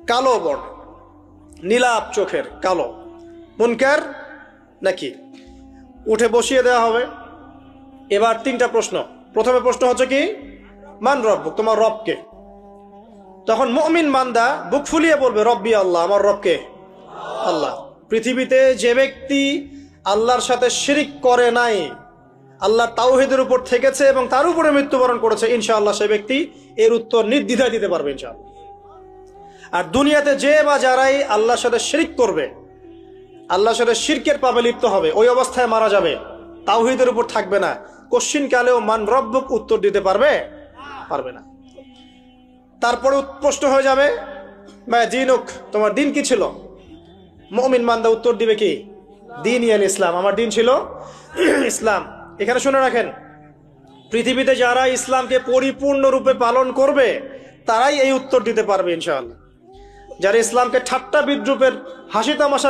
কালো বর্ণ, নীলাপ চোখের কালো, মুনকার নাকি? উঠে বসিয়ে দেওয়া হবে। এবার তিনটা প্রশ্ন। প্রথমে প্রশ্ন হচ্ছে কি, মান রব্বুক, তোমার রবকে? তখন মুমিন বান্দা বুক ফুলিয়ে বলবে রব্বি আল্লাহ, আমার রবকে আল্লাহ। পৃথিবীতে যে ব্যক্তি আল্লাহর সাথে শিরিক করে নাই, আল্লাহ তাওহীদের উপর থেকেছে এবং তার উপরে মৃত্যুবরণ করেছে, ইনশাআল্লাহ সে ব্যক্তি এর উত্তর নির্দ্বিধায় দিতে পারবে ইনশাআল্লাহ। আর দুনিয়াতে যে বা যারাই আল্লাহর সাথে শিরিক করবে, আল্লাহর সাথে শিরকের পাবে লিপ্ত হবে, ওই অবস্থায় মারা যাবে, তাওহীদের উপর থাকবে না, কোশ্চিন কালেও মান রব্বুক উত্তর দিতে পারবে না। তারপরে প্রশ্ন হয়ে যাবে মা দিনুক, তোমার দিন কি ছিল? মুমিন বান্দা উত্তর দিবে কি, দিন ইয়াল ইসলাম, আমার দিন ছিল ইসলাম। এখানে শুনে রাখেন, পৃথিবীতে যারা ইসলামকে পরিপূর্ণরূপে পালন করবে তারাই এই উত্তর দিতে পারবে ইনশাআল্লাহ। যারা ইসলামকে ঠাট্টা বিদ্রুপের হাসি তামাশা